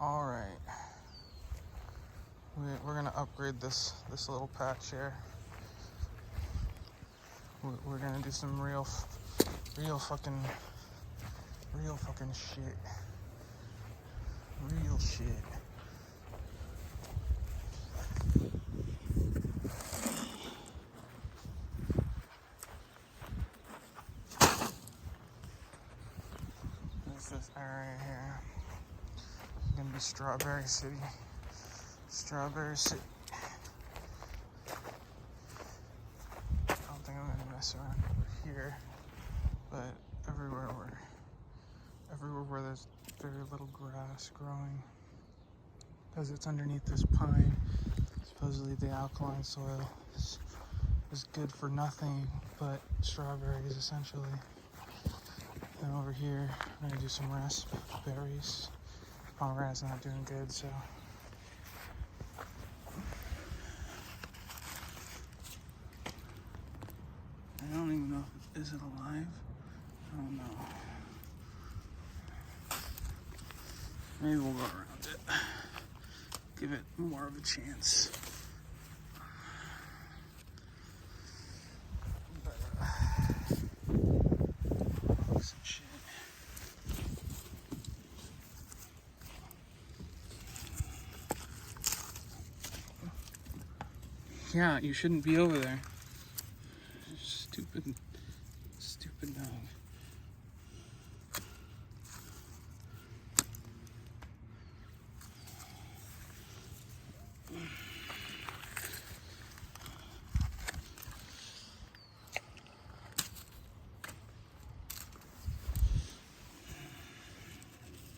All right, we're gonna upgrade this little patch here. We're gonna do some real fucking shit. Real shit. This area here is gonna be Strawberry City. Strawberry City. I don't think I'm gonna mess around over here, but everywhere where there's very little grass growing, because it's underneath this pine. Supposedly the alkaline soil is good for nothing but strawberries, essentially. And over here, I'm gonna do some raspberries. Pomegranate's not doing good, so. I don't even know if is it alive? I don't know. Maybe we'll go around it. Give it more of a chance. Some shit. Yeah, you shouldn't be over there. Stupid dog.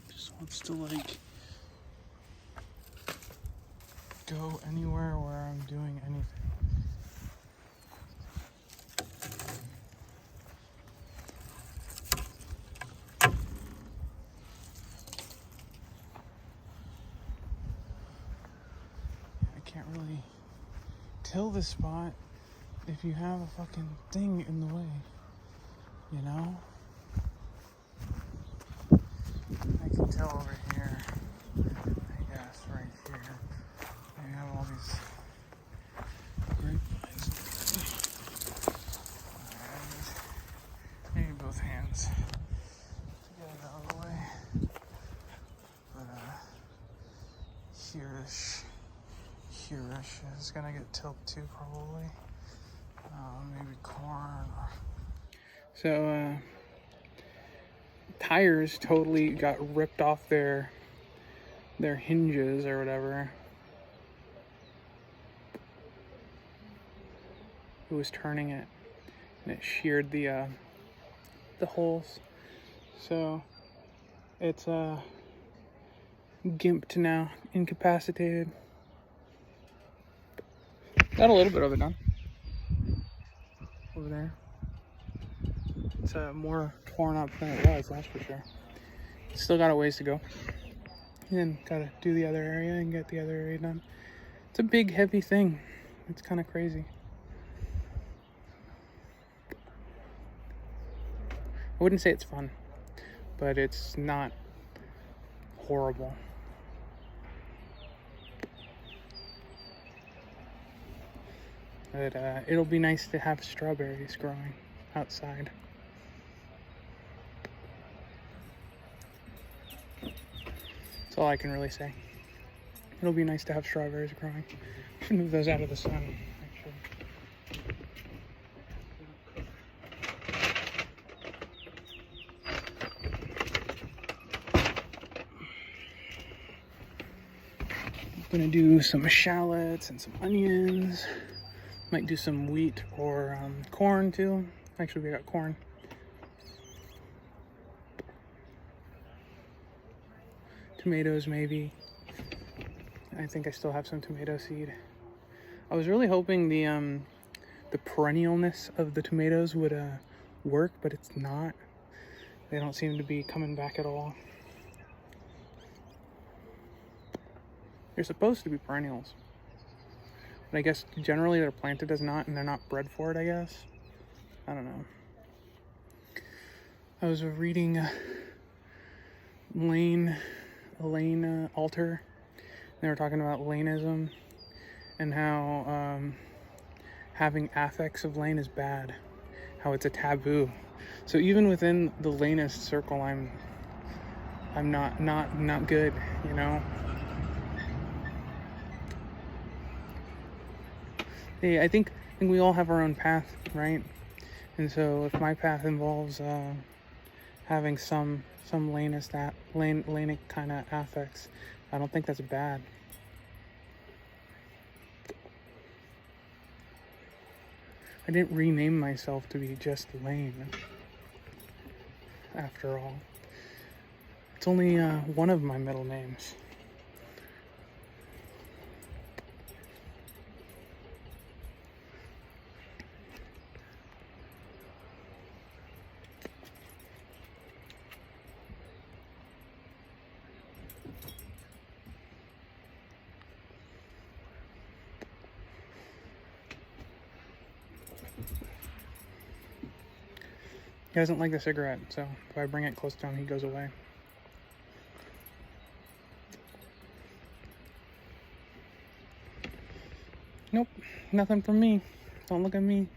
Just wants to like go anywhere where I'm doing anything. Can't really till this spot if you have a fucking thing in the way, you know? I can tell over here, I guess, right here. You have all these grapevines. I need both hands to get it out of the way. But, here-ish is gonna get tilted too, probably. Maybe corn. So, tires totally got ripped off their hinges or whatever. It was turning it, and it sheared the holes. So it's gimped now, incapacitated. Got a little bit of it done over there. It's more torn up than it was, that's for sure. Still got a ways to go. And then gotta do the other area and get the other area done. It's a big, heavy thing. It's kind of crazy. I wouldn't say it's fun, but it's not horrible. But it'll be nice to have strawberries growing outside. That's all I can really say. It'll be nice to have strawberries growing. Should move those out of the sun, actually. I'm gonna do some shallots and some onions. Might do some wheat or corn too. Actually, we got corn. Tomatoes, maybe. I think I still have some tomato seed. I was really hoping the perennialness of the tomatoes would work, but it's not. They don't seem to be coming back at all. They're supposed to be perennials. But I guess generally they're planted as not, and they're not bred for it, I guess. I don't know. I was reading Lane Lane altar. They were talking about Laneism and how having affects of Lane is bad, how it's a taboo. So even within the Lanist circle, I'm not good, you know. Hey, I think we all have our own path, right? And so if my path involves having some Lanic kind of affects, I don't think that's bad. I didn't rename myself to be just Lane, after all. It's only one of my middle names. He doesn't like the cigarette, so if I bring it close to him, he goes away. Nope, nothing from me. Don't look at me.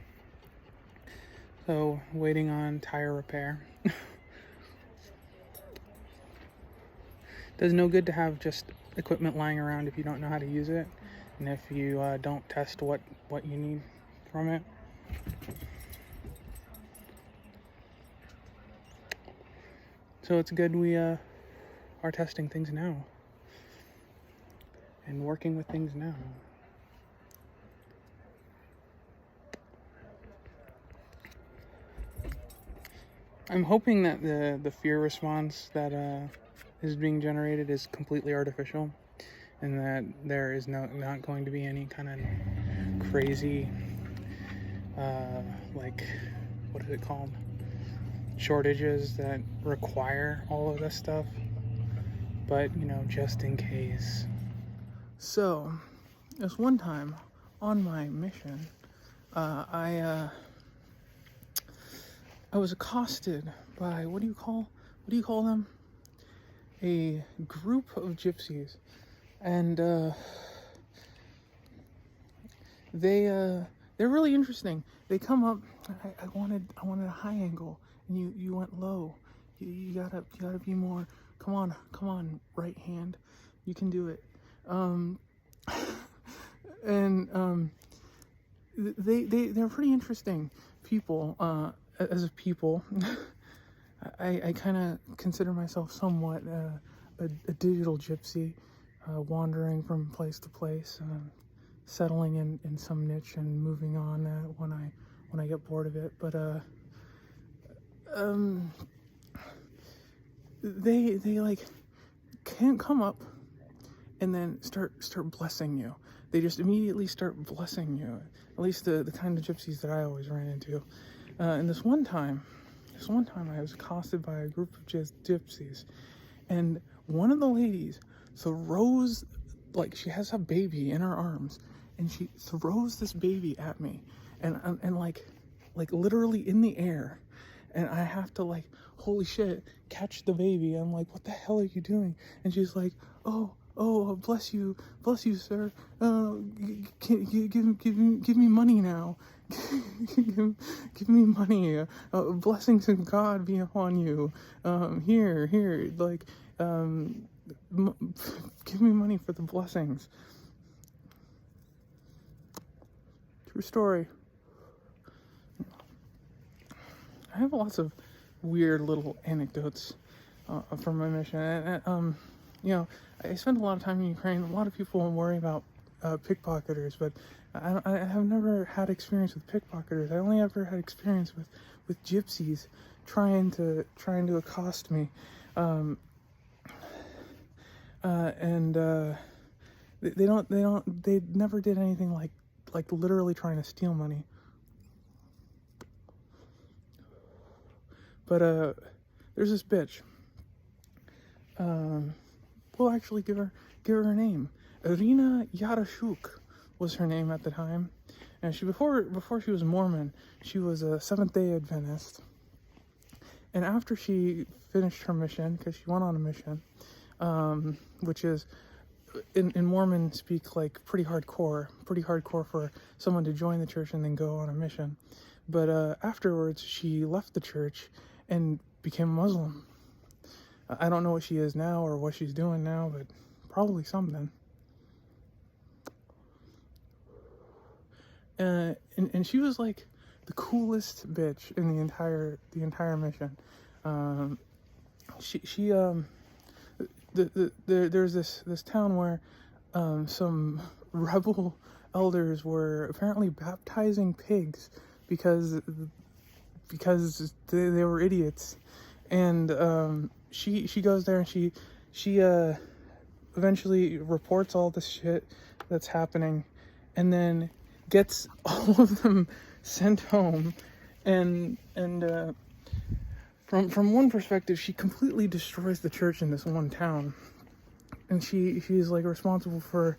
So, waiting on tire repair. Does no good to have just equipment lying around if you don't know how to use it, and if you don't test what you need from it. So it's good we are testing things now and working with things now. I'm hoping that the fear response that is being generated is completely artificial, and that there is not going to be any kind of crazy like, what is it called, shortages that require all of this stuff, but you know, just in case. So this one time on my mission, I was accosted by, what do you call them, a group of gypsies, and they're really interesting. They come up. I wanted a high angle, and you went low. You gotta be more. Come on, right hand, you can do it. They're pretty interesting people. As a people, I kind of consider myself somewhat a digital gypsy, wandering from place to place, settling in some niche and moving on when I get bored of it. But they like can't come up and then start blessing you. They just immediately start blessing you. At least the kind of gypsies that I always ran into. And this one time I was accosted by a group of gypsies, and one of the ladies throws, like, she has a baby in her arms, and she throws this baby at me, and like literally in the air, and I have to, like, holy shit, catch the baby. I'm like, what the hell are you doing? And she's like, oh, bless you, sir. Give me money now. give me money. Blessings of God be upon you. Here, like, give me money for the blessings. True story. I have lots of weird little anecdotes from my mission, and you know, I spent a lot of time in Ukraine. A lot of people worry about pickpocketers, but I have never had experience with pickpocketers. I only ever had experience with gypsies trying to accost me, and they never did anything like literally trying to steal money. But there's this bitch. We'll actually give her a name. Irina Yarashuk was her name at the time, and she before she was Mormon, she was a Seventh-day Adventist. And after she finished her mission, because she went on a mission, which is in Mormon speak like pretty hardcore for someone to join the church and then go on a mission. But afterwards, she left the church and became a Muslim. I don't know what she is now or what she's doing now, but probably something. And she was like the coolest bitch in the entire mission. There's this town where some rebel elders were apparently baptizing pigs because they were idiots, and she goes there and she eventually reports all the shit that's happening, and then gets all of them sent home, and from one perspective, she completely destroys the church in this one town, and she's like responsible for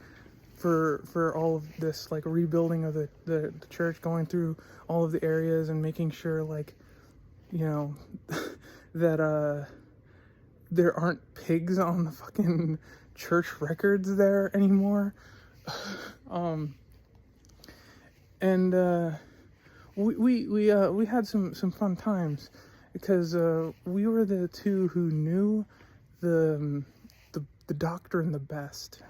all of this like rebuilding of the church, going through all of the areas and making sure, like, you know, that there aren't pigs on the fucking church records there anymore. And we had some fun times, because we were the two who knew the doctrine the best,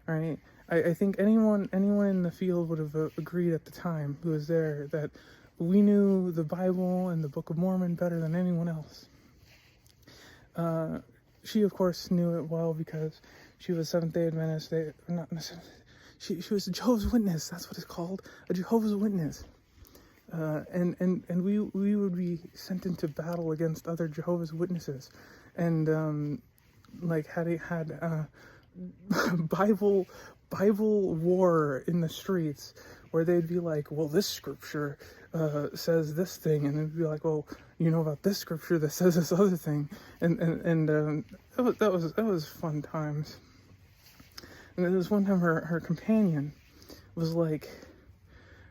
right? I think anyone in the field would have agreed at the time who was there that we knew the Bible and the Book of Mormon better than anyone else. She of course knew it well because she was Seventh-day Adventist. She was a Jehovah's Witness. That's what it's called, a Jehovah's Witness. And we would be sent into battle against other Jehovah's Witnesses, and like had Bible war in the streets, where they'd be like, well, this scripture says this thing, and it'd be like, well, you know about this scripture that says this other thing, and that was fun times. And there was one time her companion was like,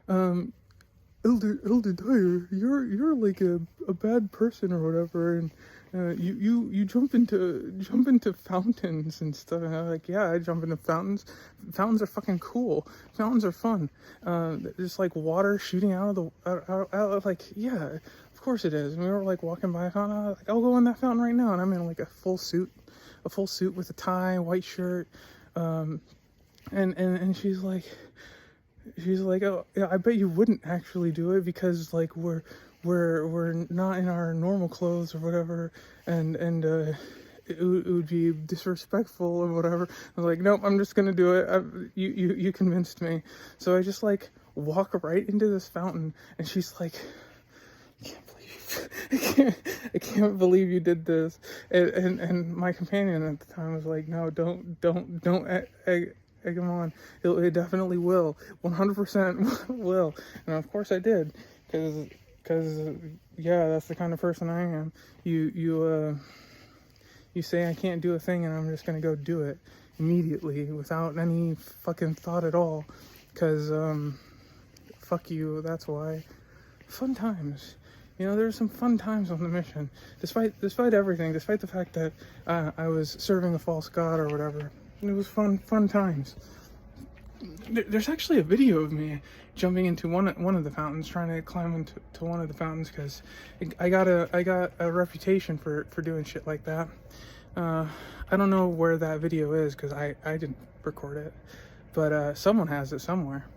Elder Dyer, you're like a bad person or whatever, and you jump into fountains and stuff. And I'm like, yeah, I jump into fountains. Fountains are fucking cool. Fountains are fun. Just like water shooting out of like, yeah, of course it is. And we were like walking by a fountain. I was like, I'll go in that fountain right now, and I'm in like a full suit with a tie, white shirt, and she's like, oh yeah, I bet you wouldn't actually do it because like we're not in our normal clothes or whatever, and it would be disrespectful or whatever. I was like, nope, I'm just gonna do it. You convinced me. So I just like walk right into this fountain, and she's like, I can't believe you did this. And my companion at the time was like, no, don't egg him on. It definitely will. 100% will. And of course I did, because yeah, that's the kind of person I am. You say I can't do a thing, and I'm just gonna go do it immediately without any fucking thought at all, because fuck you, that's why. Fun times. You know, there were some fun times on the mission, despite everything, despite the fact that I was serving a false god or whatever. It was fun times. There's actually a video of me jumping into one of the fountains, trying to climb into one of the fountains, because I got a reputation for doing shit like that. I don't know where that video is, because I didn't record it, but someone has it somewhere.